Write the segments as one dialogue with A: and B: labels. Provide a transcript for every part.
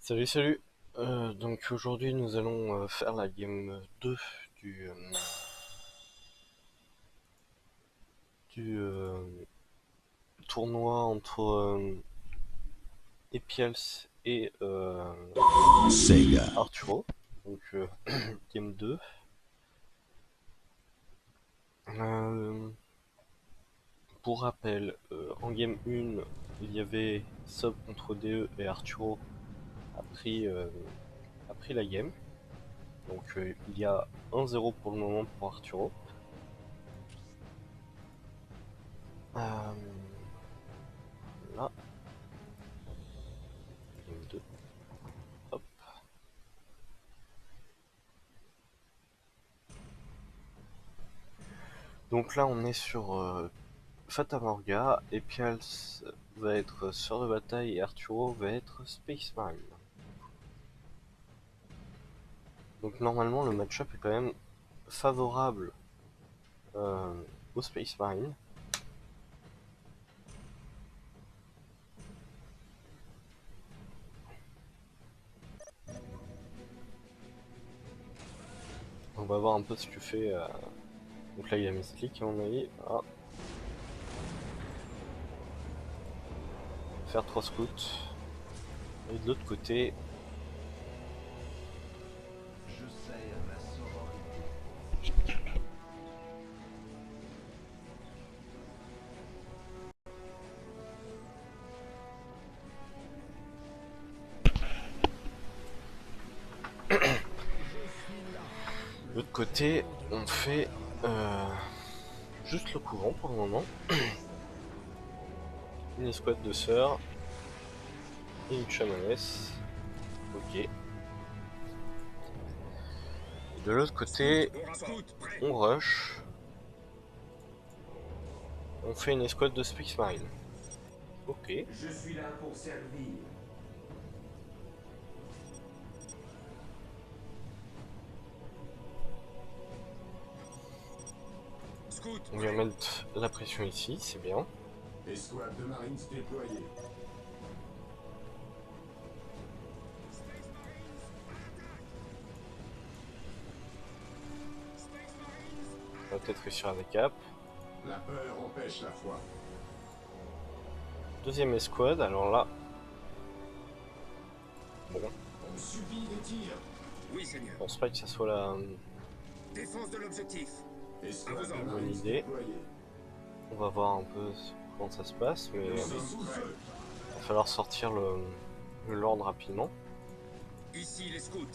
A: Salut, salut. Donc aujourd'hui nous allons faire la game 2 du, du tournoi entre Epials et
B: Sega.
A: Arturo. Donc game 2. Euh, pour rappel, en game 1 il y avait Sob contre DE et Arturo a pris la game. Donc il y a 1-0 pour le moment pour Arturo. Euh, là, game 2. Hop. Donc là on est sur Fata Morga, Epials va être Sœur de Bataille et Arturo va être Space Marine. Donc normalement le match-up est quand même favorable euh, au Space Marine. On va voir un peu ce que fait... Donc là il y a Mystique à mon avis. Ah. Faire 3 scouts. Et de l'autre côté...
C: Je sers la sororité.
A: De l'autre côté on fait juste le couvent pour le moment. Une escouade de sœurs. Et une chamanesse. Ok. De l'autre côté, on rush. On fait une escouade de Space Marine. Ok.
C: Je suis là pour servir.
A: On vient mettre la pression ici, c'est bien.
C: Escouade de Marines déployée.
A: On va peut-être réussir à des caps.
C: La peur empêche la foi.
A: Deuxième escouade, alors là... Bon,
C: On subit des tirs.
D: Oui, Seigneur.
A: je pense pas que ça soit la
D: Défense de l'objectif.
C: Escouade de
A: bonne
C: Marines
A: idée.
C: déployée.
A: On va voir un peu comment ça se passe, mais
C: Nous
A: il
C: sommes sous feu.
A: va falloir sortir le Lord rapidement.
D: Ici les scouts.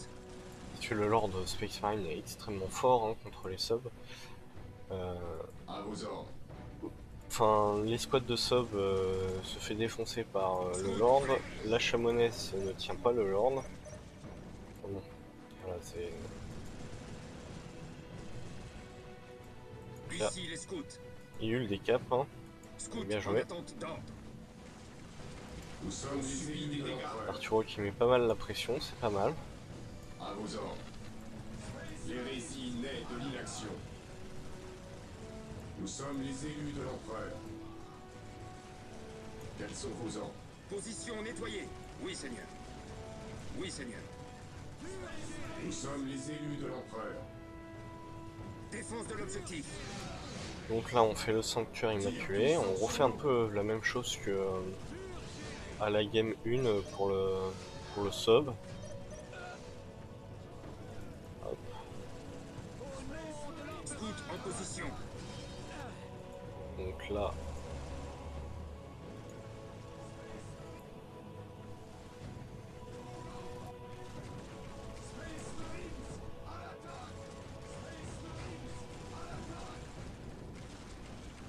A: Parce que le Lord Space Marine est extrêmement fort hein, contre les subs.
C: À vos ordres.
A: Enfin, l'escouade de sub se fait défoncer par le Lord. La chamonesse ne tient pas le Lord. Bon, voilà, c'est... Là,
D: Ici les scouts.
A: il y a eu le décap, hein.
D: Scouts
A: Bien
D: en
A: joué.
D: attente d'ordre.
C: Nous sommes les élus de l'empereur.
A: Arturo qui met pas mal la pression, c'est pas mal.
C: À vos ordres. L'hérésie naît de l'inaction. Nous sommes les élus de l'empereur. Quels sont vos ordres?
D: Position nettoyée. Oui, Seigneur. Oui, Seigneur.
C: Nous sommes les élus de l'empereur.
D: Défense de l'objectif.
A: Donc là on fait le sanctuaire immaculé, on refait un peu la même chose que à la game 1 pour le sub. Hop.
D: Scouts en position.
A: Donc là...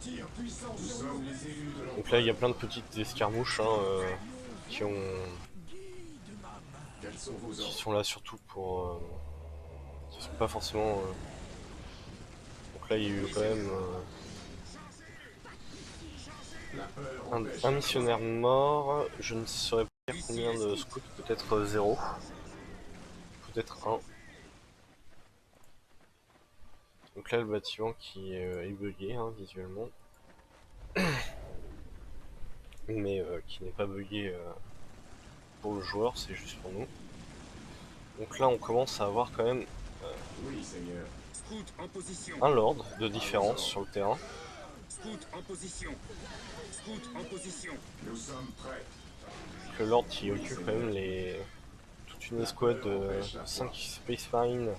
C: Tir puissant. Nous sommes les élus de l'empereur.
A: Donc là il y a plein de petites escarmouches hein, qui
C: Quels sont vos ordres?
A: sont là surtout pour... qui sont pas forcément... Donc là il y a eu quand même
C: La peur
A: un
C: empêche la foi.
A: missionnaire mort. Je ne saurais pas dire combien de scouts, peut-être 0. Peut-être 1. Donc là le bâtiment qui est bugué hein, visuellement. Mais qui n'est pas bugué pour le joueur, c'est juste pour nous. Donc là on commence à avoir quand même
C: Oui, Seigneur.
D: Scout en position.
A: un lord de différence sur le terrain.
D: Scout en position. Scout en position.
C: Nous sommes prêts.
A: Le lord qui occupe quand même toute une escouade de 5 Space Marines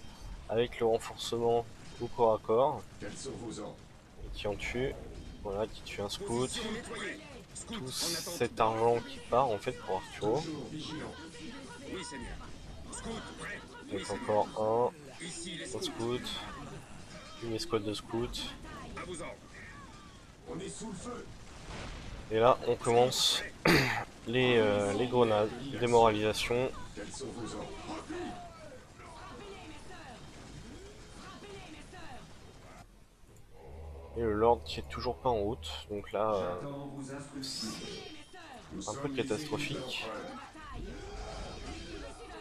A: avec le renforcement au corps à corps.
C: Quels sont vos ordres?
A: Et qui en tue. Voilà, qui tue un scout.
D: Position nettoyée. Scout
A: Tout
D: en attente.
A: cet argent qui part en fait pour Arturo.
C: Toujours vigilant.
D: Oui, Seigneur. Scout prêt. Oui,
A: Donc
D: Seigneur.
A: encore
D: Ici les
A: un
D: scouts.
A: scout. Une escouade de scouts.
D: À vos ordres.
C: On est sous le feu.
A: Et là on commence les grenades, démoralisation.
C: Quels sont vos ordres?
A: Et le lord qui est toujours pas en route. Donc là
C: J'attends vos instructions. Nous
A: un peu
C: sommes les
A: catastrophique.
C: ennemis de l'empereur.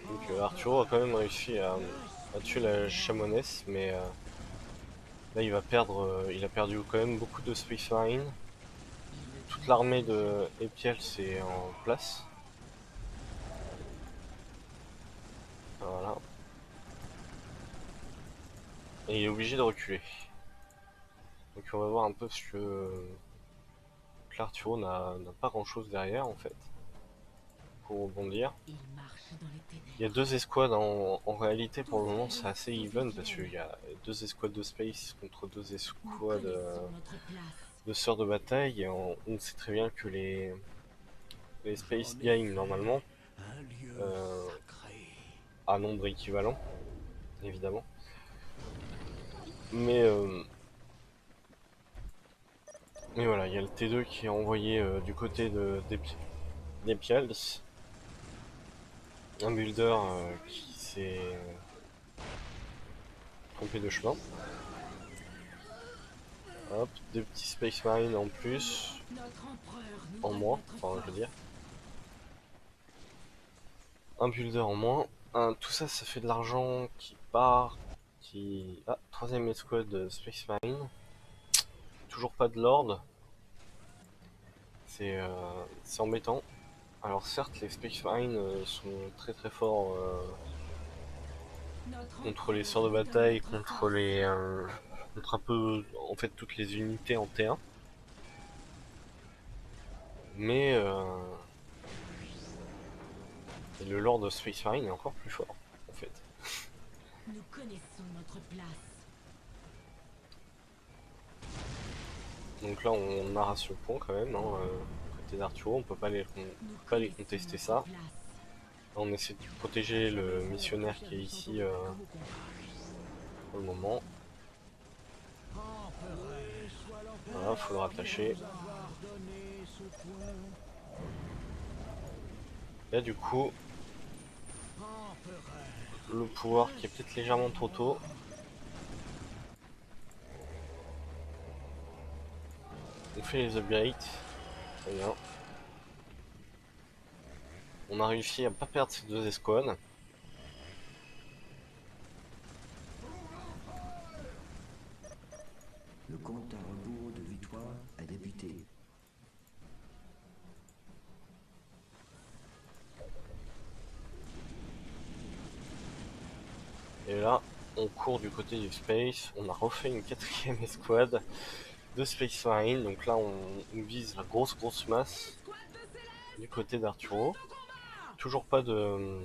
A: Donc Arturo a quand même réussi à tuer la chamonesse, mais là il va perdre, il a perdu quand même beaucoup de Space Marine. Toute l'armée de Epiel c'est en place. Voilà. Et il est obligé de reculer. Donc on va voir un peu ce que l'Arturo n'a pas grand chose derrière en fait pour rebondir. Il y a deux escouades en réalité pour le moment c'est assez even parce qu'il y a deux escouades de space contre deux escouades de sœurs de bataille et on sait très bien que les space gagnent normalement à nombre équivalent évidemment. Mais voilà, il y a le T2 qui est envoyé du côté des Pials. Un builder qui s'est trompé de chemin. Hop, deux petits Space Marines en plus. En moins, enfin je veux dire. Un builder en moins. Tout ça, ça fait de l'argent qui part. Ah, troisième escouade de Space Marine. Toujours pas de Lord. C'est embêtant. Alors certes, les Space Marines sont très très forts contre les sœurs de bataille, contre un peu en fait toutes les unités en T1. Mais et le Lord of Space Marine est encore plus fort en fait.
E: Nous connaissons notre place.
A: Donc là on arrache le point quand même, hein, côté d'Arturo, on peut pas les contester ça. Là, on essaie de protéger le missionnaire qui est ici pour le moment. Voilà, faut le rattacher. Là du coup, le pouvoir qui est peut-être légèrement trop tôt. On fait les upgrades, très bien. On a réussi à pas perdre ces deux escouades.
F: Le compte à rebours de victoire a débuté.
A: Et là, on court du côté du Space. On a refait une quatrième escouade de Space Marine. Donc là, on vise la grosse masse du côté d'Arturo. Toujours pas de...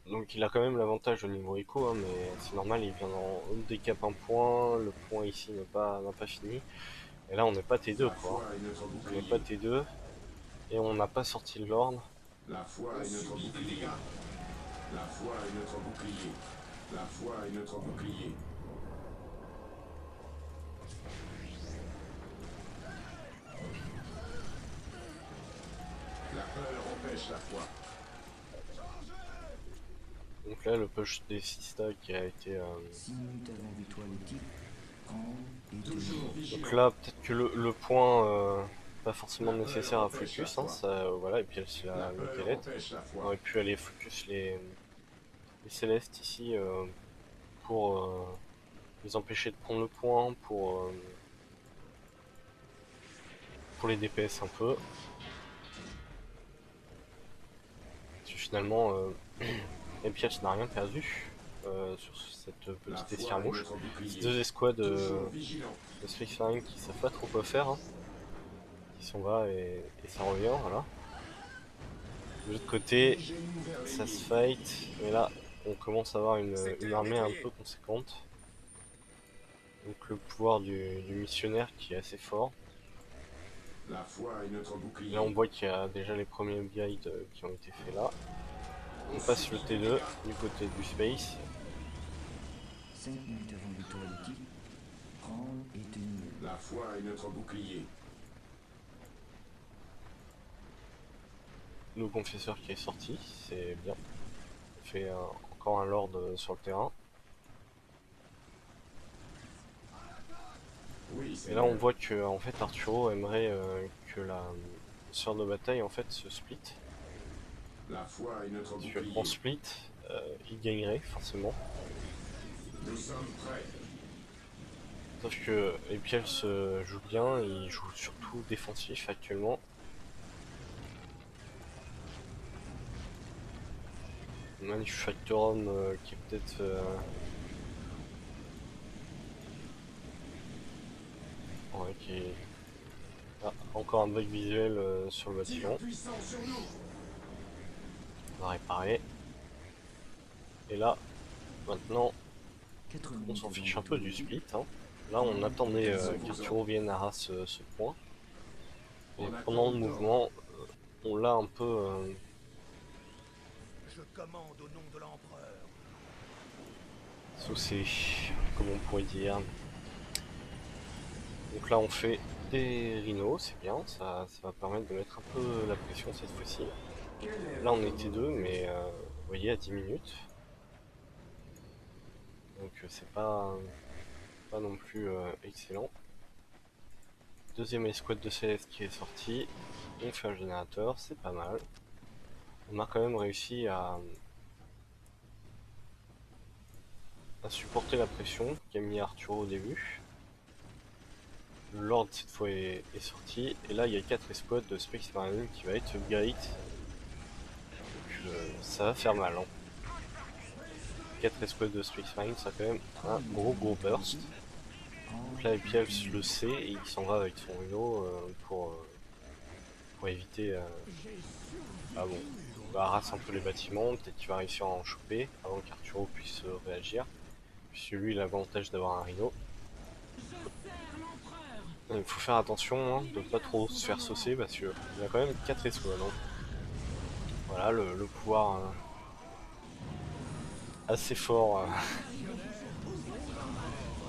A: Donc il a quand même l'avantage au niveau éco, hein, mais c'est normal, il vient en décap un point, le point ici n'a pas fini. Et là on n'est pas T2 quoi. On n'est pas T2 et on n'a pas sorti le Lord.
C: La foi est notre bouclier. La foi est notre bouclier. La foi est notre bouclier. La peur empêche la foi.
A: Donc là le push des Sista qui a été...
F: 6 minutes avant victoire le type, prendre et tenir.
A: Donc là peut-être que le point pas forcément nécessaire à focus, hein, ça, voilà, et puis c'est le Kellet. On aurait pu aller focus les Célestes ici pour les empêcher de prendre le point, pour les DPS un peu. Parce que finalement, Epiach n'a rien perdu sur cette petite escarmouche. C'est deux escouades de Space Marine qui savent pas trop quoi faire, hein, qui s'en va et ça revient, voilà. De l'autre côté, ça se fight, et là on commence à avoir une armée un peu conséquente. Donc le pouvoir du missionnaire qui est assez fort.
C: La foi est notre bouclier.
A: Là on voit qu'il y a déjà les premiers guides qui ont été faits là. On passe le T2 du côté du space.
F: 5 minutes avant victoire du type, prendre et tenir.
C: La foi est notre bouclier.
A: Le confesseur qui est sorti, c'est bien. On fait encore un lord sur le terrain.
C: Oui,
A: Et là on voit que en fait Arturo aimerait que la sœur de bataille en fait se split.
C: La foi est notre
A: Parce
C: bouclier.
A: qu'en split, il gagnerait forcément.
C: Nous sommes prêts.
A: Sauf que Epiel se joue bien, il joue surtout défensif actuellement. Manufacturum qui est peut-être ouais, qui est... Ah, encore un bug visuel sur le bâtiment. On va réparer. Et là, maintenant, on s'en fiche un peu du split. Hein. Là, on attendait qu'Arturo vienne à ce point. Et pendant le mouvement, on l'a un peu...
G: Je commande au nom de l'empereur.
A: saucé, comme on pourrait dire. Donc là, on fait des rhinos, c'est bien. Ça va permettre de mettre un peu la pression cette fois-ci. Là, on était deux, mais vous voyez, à 10 minutes. Donc c'est pas non plus excellent. Deuxième escouade de Céleste qui est sortie. On fait un générateur, c'est pas mal. On a quand même réussi à supporter la pression qu'a mis Arturo au début. Le Lord cette fois est sorti. Et là il y a 4 escouades de Space Marine qui va être upgrade. Donc ça va faire mal. Hein. 4 escouades de Space Marine, ça a quand même un gros burst. Donc là Epiel le sait et il s'en va avec son Rhino pour éviter harasse un peu les bâtiments, peut-être qu'il va réussir à en choper avant qu'Arturo puisse réagir. Puisque lui il a l'avantage d'avoir un Rhino. Il faut faire attention hein, de pas trop se faire saucer parce qu'il y a quand même 4 escouades. Hein. Voilà le pouvoir assez fort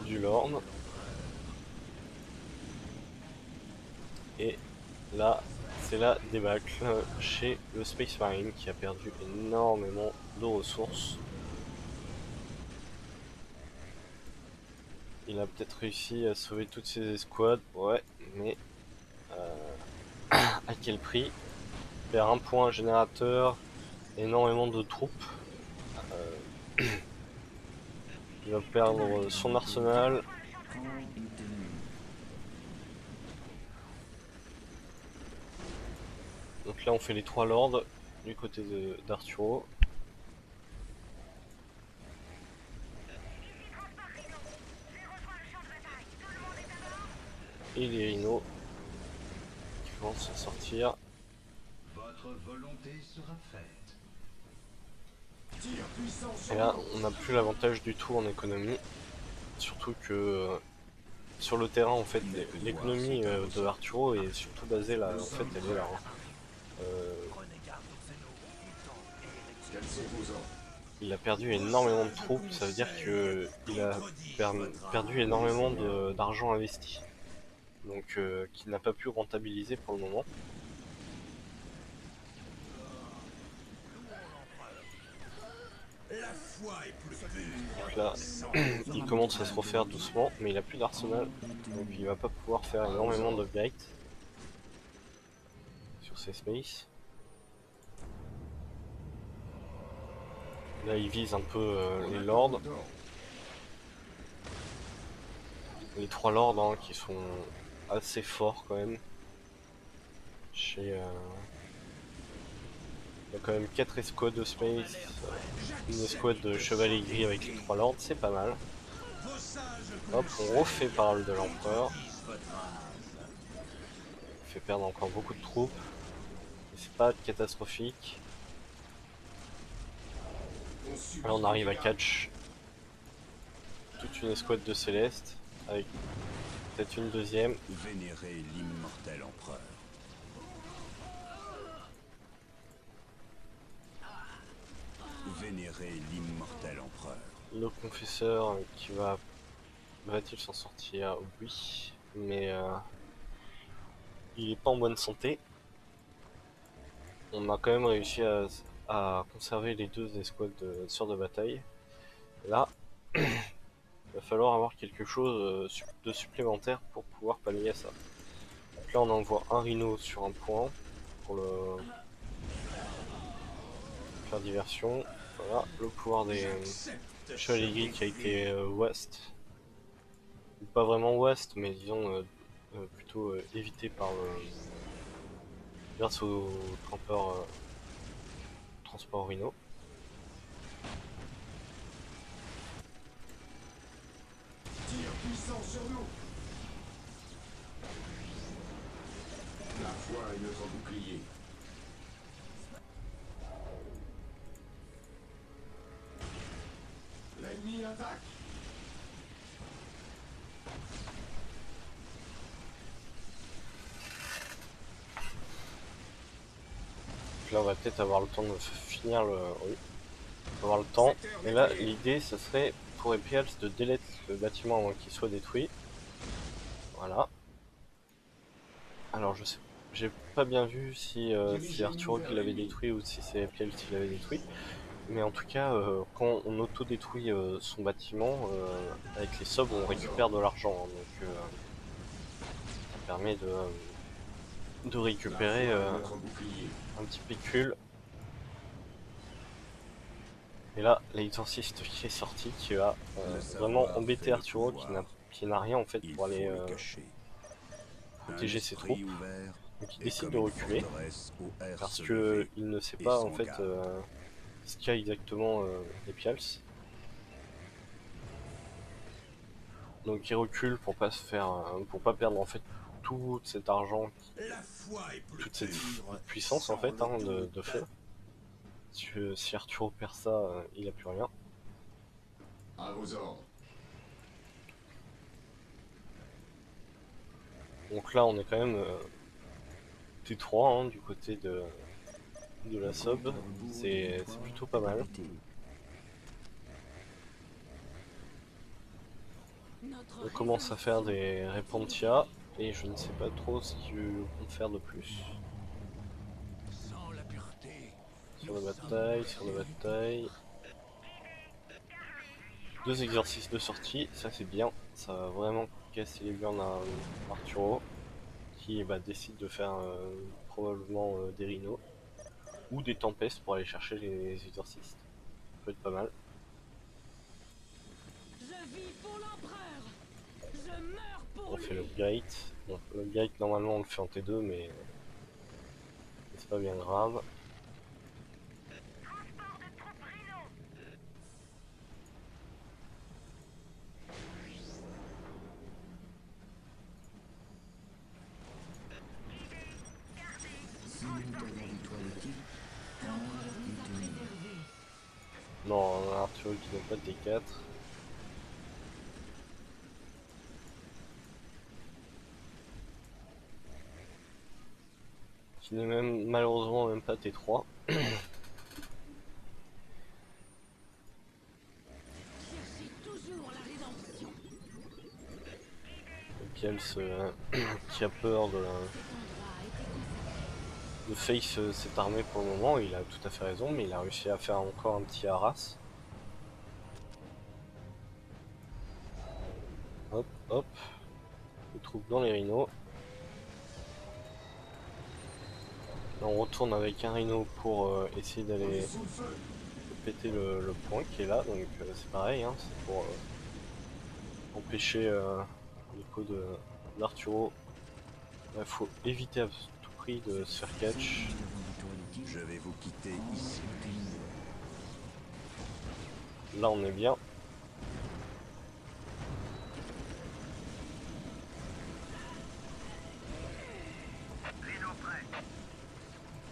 A: du Lord. Et là, c'est la débâcle chez le Space Marine qui a perdu énormément de ressources. Il a peut-être réussi à sauver toutes ses escouades, ouais, mais à quel prix? Perd un point un générateur, énormément de troupes. Il va perdre son arsenal. Donc là on fait les 3 lords du côté d'Arturo. Et les rhinos qui vont se sortir.
B: Votre volonté sera faite.
A: Et là on n'a plus l'avantage du tout en économie. Surtout que sur le terrain en fait l'économie de Arturo est surtout basée là, en fait elle est là. Hein. Il a perdu énormément de troupes, ça veut dire qu'il a perdu énormément d'argent investi. Donc qu'il n'a pas pu rentabiliser pour le moment. Donc là, il commence à se refaire doucement, mais il a plus d'arsenal, donc il va pas pouvoir faire énormément d'upgrades sur ses spaces. Là il vise un peu les lords. les 3 lords hein, qui sont assez forts quand même. Il y a quand même 4 escouades de space, une escouade de chevaliers gris avec les 3 lords, c'est pas mal. Hop, on refait parole de l'empereur. On fait perdre encore beaucoup de troupes. C'est pas catastrophique. Là on arrive à catch toute une escouade de célestes avec peut-être une deuxième.
B: Vénérer l'immortel empereur. Vénérer l'immortel empereur.
A: Le confesseur qui va-t-il s'en sortir? Oui, mais il est pas en bonne santé. On a quand même réussi à conserver les 2 escouades de sœurs de bataille. Là, il va falloir avoir quelque chose de supplémentaire pour pouvoir pallier à ça. Donc là on envoie un rhino sur un point pour le faire diversion. Voilà, le pouvoir des chevaliers gris qui a été ouest. Pas vraiment ouest, mais disons plutôt évité par grâce au transport rhino.
C: Tir puissant sur nous. La foi est notre bouclier. L'ennemi attaque.
A: Là on va peut-être avoir le temps de finir le... Oui, on va avoir le temps. Et là l'idée ce serait pour Epials de délai le bâtiment avant qu'il soit détruit. Voilà. Alors je sais, j'ai pas bien vu si c'est Arturo qui l'avait détruit ou si c'est Epials qui l'avait détruit. Mais en tout cas, quand on auto-détruit son bâtiment, avec les sobres on récupère de l'argent. Hein, donc ça permet de récupérer un petit pécule. Et là, l'exorciste qui est sorti, qui va vraiment embêter Arturo, qui n'a rien en fait pour aller protéger ses troupes. Donc il décide de reculer parce que il ne sait pas en fait ce qu'il y a exactement Epials. Donc il recule pour pas se faire, pour pas perdre en fait tout cet argent, toute cette puissance en fait hein, de feu. Si Arturo perd ça, il a plus rien.
C: À vos ordres.
A: Donc là on est quand même T3 hein, du côté de la sub, c'est plutôt pas mal. On commence à faire des Repentia et je ne sais pas trop ce qu'ils vont faire de plus. Sur la bataille. 2 exercices de sortie, ça c'est bien. Ça va vraiment casser les burnes à Arturo qui décide de faire probablement des rhinos ou des tempestes pour aller chercher les exorcistes. Ça peut être pas mal. On fait le gate. Bon, le gate normalement on le fait en T2 mais c'est pas bien grave. Non, on a Arturo qui n'a pas de D4. Qui n'est même malheureusement même pas T3. Piels qui a peur de face cette armée pour le moment, il a tout à fait raison, mais il a réussi à faire encore un petit harass. Hop, hop. Les troupes dans les rhinos. Là, on retourne avec un rhino pour essayer d'aller péter le point qui est là, donc c'est pareil, hein, c'est pour empêcher l'écho d'Arturo. Il faut éviter à tout prix de se faire catch.
B: Je vais vous quitter ici.
A: Là on est bien.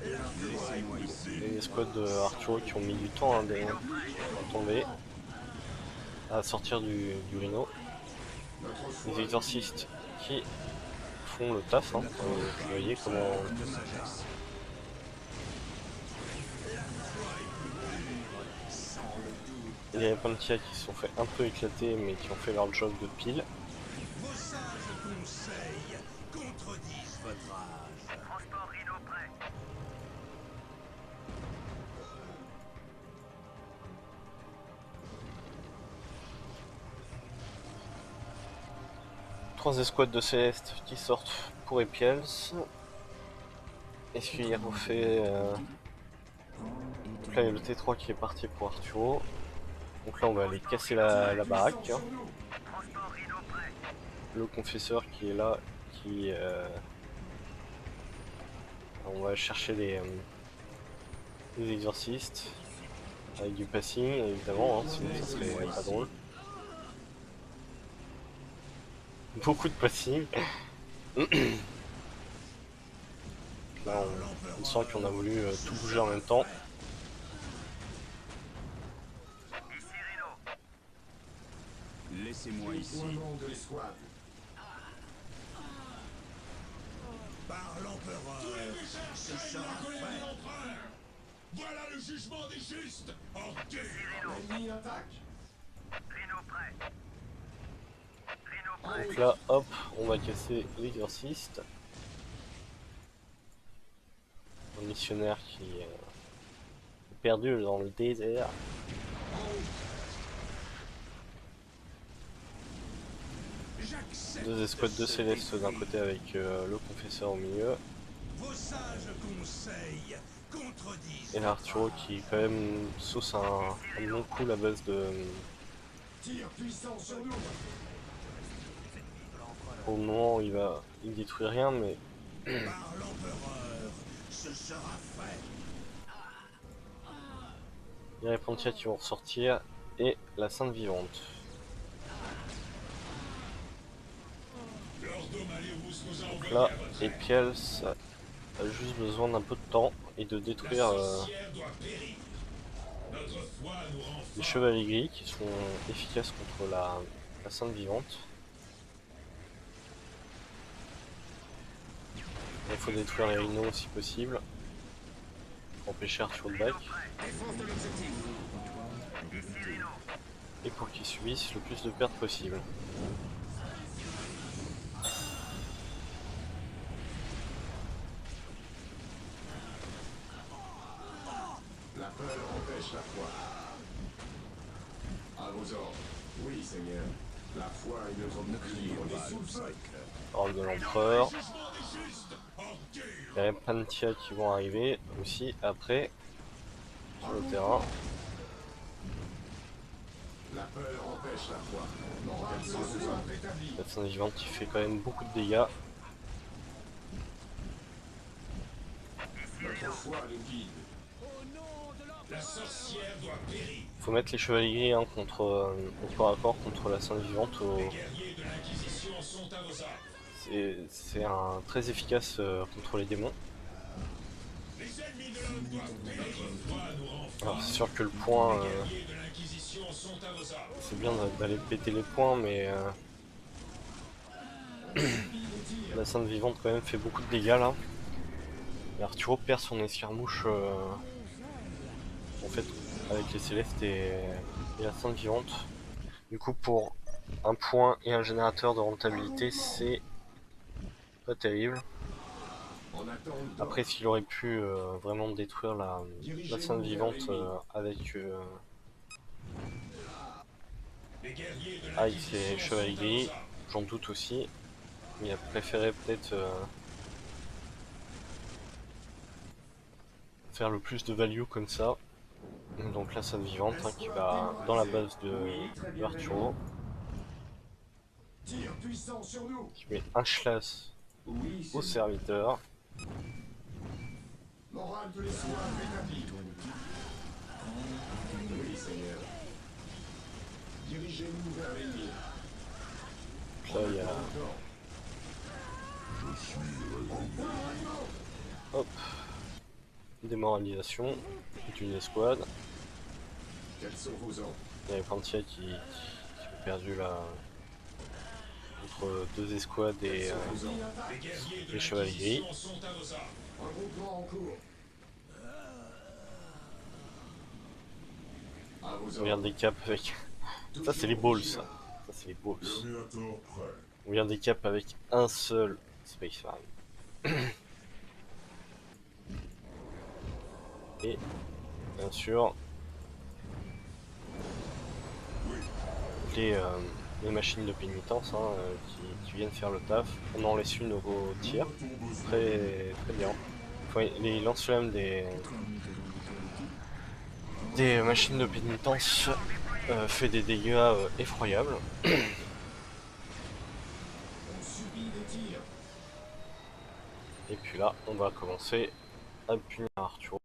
B: Laissez-moi ici.
A: Les squads de Arturo qui ont mis du temps à tomber, à sortir du Rhino. Les exorcistes qui font le taf, hein. Vous voyez comment...
B: De sagesse.
A: Il y a plein de tia qui se sont fait un peu éclater mais qui ont fait leur job de pile.
G: Vos sages conseils contredisent votre âge.
D: Transport Rhino prêt.
A: Trois escouades de Céleste qui sortent pour Epiels. Est-ce qu'il refait... Donc là il y a le T3 qui est parti pour Arturo. Donc là on va aller casser la baraque.
D: Transport Rhino prêt.
A: Le confesseur qui est là, qui... On va chercher les exorcistes. Avec du passing évidemment, hein, sinon ça serait pas drôle. Beaucoup de passing. Là on sent qu'on a voulu tout bouger en même temps.
D: Ici Rhino.
B: Laissez-moi ici.
C: Au nom de l'escouade.
G: Par l'empereur, ce sera fait.
C: Voilà le jugement des justes. Orgueil.
D: Rhino.
C: L'ennemi attaque.
D: Rhino prêt. Rhino prêt.
A: Donc là hop, on va casser l'exorciste. Un missionnaire qui est perdu dans le désert.
G: J'accepte.
A: Deux escouades de Céleste d'un côté avec le confesseur au milieu.
G: Vos sages conseils contredisent.
A: Et là Arturo qui quand même sauce un bon coup la base de...
C: Tire puissant sur nous.
A: Au moment où il détruit rien mais
G: Par l'empereur, ce sera fait.
A: il y a les Pantia qui vont ressortir et la Sainte Vivante. Donc là, Epiels a juste besoin d'un peu de temps et de détruire les chevaliers gris qui sont efficaces contre la Sainte Vivante. Il faut détruire les rhinos si possible pour empêcher Arthur de back
D: Défense de l'objectif. Ici Rhino.
A: et pour qu'ils subissent le plus de pertes possible.
C: La peur empêche la foi. À vos ordres. Oui, Seigneur. La foi est notre bouclier. On est sous le feu.
A: Parole de l'empereur. Il y a les Pantia qui vont arriver aussi après sur le terrain.
C: La peur empêche la foi. Morale rétablie.
A: La Sainte Vivante qui fait quand même beaucoup de dégâts.
C: Notre foi nous guide. La sorcière doit périr.
A: Faut mettre les chevaliers gris hein, contre, au corps à corps contre la Sainte Vivante.
C: Guerriers de l'Inquisition sont à vos ordres.
A: C'est un très efficace contre les démons.
C: Les ennemis de l'homme doivent périr. Notre foi nous rend forts.
A: Alors c'est sûr que le point,
C: Les guerriers de l'Inquisition sont à vos ordres.
A: c'est bien d'aller péter les points, mais la Sainte Vivante quand même fait beaucoup de dégâts là. Et Arturo perd son escarmouche en fait avec les Célestes et la Sainte Vivante. Du coup pour un point et un générateur de rentabilité c'est pas terrible. Après s'il aurait pu vraiment détruire la Sainte Vivante avec ses chevaliers gris, j'en doute aussi. Il a préféré peut-être faire le plus de value comme ça. Donc la Sainte Vivante hein, qui va dans la base de Arturo.
C: Tir puissant sur nous.
A: qui met un schlass
C: Oui,
A: au
C: Seigneur.
A: serviteur.
C: Morale de l'espoir rétablie. Oui, Seigneur. Dirigez-nous vers l'ennemi.
A: Donc là, il y a... Hop. Démoralisation d'une escouade.
C: Quels sont vos ordres?
A: Il y a les Pantia qui ont perdu la... entre deux escouades et
C: Vos ordres.
G: Les guerriers de
A: les chevaliers gris.
G: l'Inquisition sont à vos ordres.
C: Regroupement en cours. À vos
A: On vient
C: ordres.
A: des caps avec... Ça c'est les balls ça. Ça c'est les balls.
C: Terminator prêt.
A: On vient des caps avec un seul Space Marine. Et bien sûr les machines de pénitence hein, qui viennent faire le taf. On en laisse une au tir. Très bien. Enfin, les lance-flammes des machines de pénitence fait des dégâts effroyables.
C: On subit des tirs.
A: Et puis là, on va commencer à punir Arturo.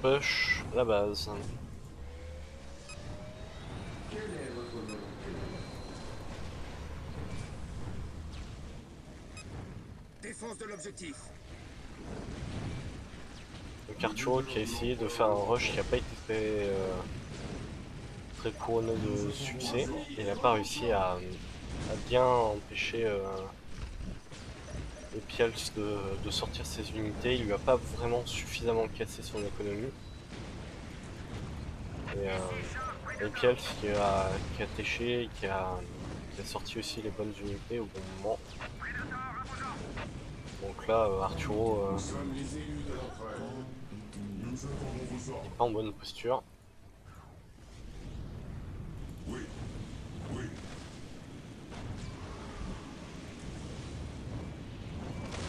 A: Push la base.
C: Quelle est votre volonté?
D: Défense de l'objectif.
A: Donc Arturo qui a essayé de faire un rush qui n'a pas été très couronné de succès. Il n'a pas réussi à bien empêcher Epials de sortir ses unités. Il lui a pas vraiment suffisamment cassé son économie. Et Epials qui a téché, qui a sorti aussi les bonnes unités au bon moment. Donc là, Arturo
C: Nous sommes les élus de l'empereur. Nous attendons vos ordres.
A: n'est pas en bonne posture.
C: Oui. Oui.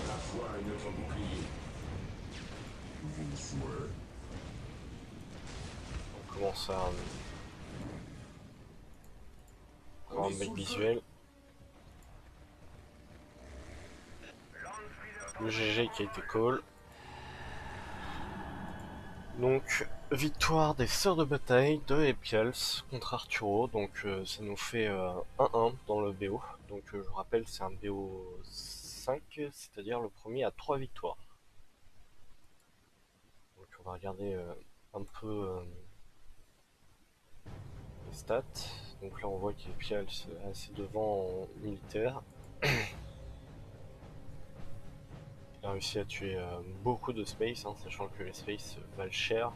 C: La foi est notre bouclier. Vos souhaits.
A: On commence à avoir un bec visuel. Le GG qui a été call. Donc, victoire des sœurs de bataille de Epials contre Arturo. Donc, ça nous fait 1-1 dans le BO. Donc, je rappelle, c'est un BO 5, c'est-à-dire le premier à 3 victoires. Donc, on va regarder un peu les stats. Donc là, on voit qu'Epials est assez devant en militaire. Il a réussi à tuer beaucoup de space, hein, sachant que les space valent cher.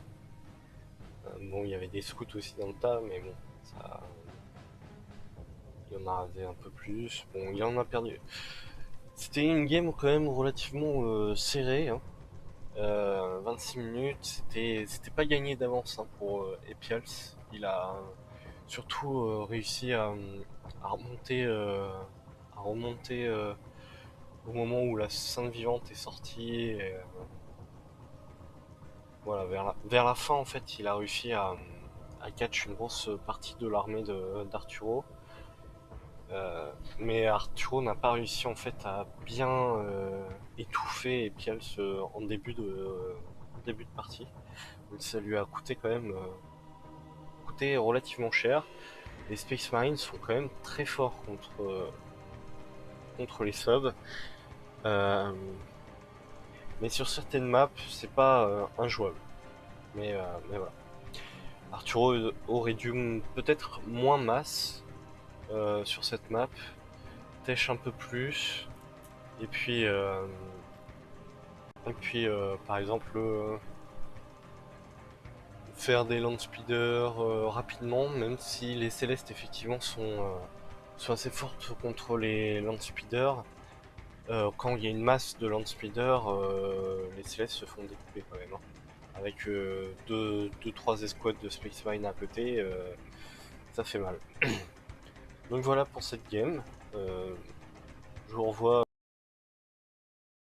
A: Bon, il y avait des scouts aussi dans le tas, mais bon, ça... il en a rasé un peu plus. Bon, il en a perdu. C'était une game quand même relativement serrée. Hein. 26 minutes, c'était pas gagné d'avance hein, pour Epials. Il a surtout réussi à remonter, au moment où la Sainte Vivante est sortie. Et, voilà, vers la fin en fait, il a réussi à catch une grosse partie de l'armée d'Arturo. Mais Arturo n'a pas réussi en fait à bien étouffer Epials en début de partie. Donc ça lui a coûté quand même coûté relativement cher. Les Space Marines sont quand même très forts contre les subs. Mais sur certaines maps, c'est pas injouable. Mais voilà. Arturo aurait dû peut-être moins masse sur cette map, tèche un peu plus, et puis par exemple faire des land speeders rapidement, même si les célestes effectivement sont assez fortes contre les land speeders. Quand il y a une masse de land speeders, les célestes se font découper quand même. Hein. Avec 2-3 escouades de Space Marine à côté, ça fait mal. Donc voilà pour cette game. Je vous revois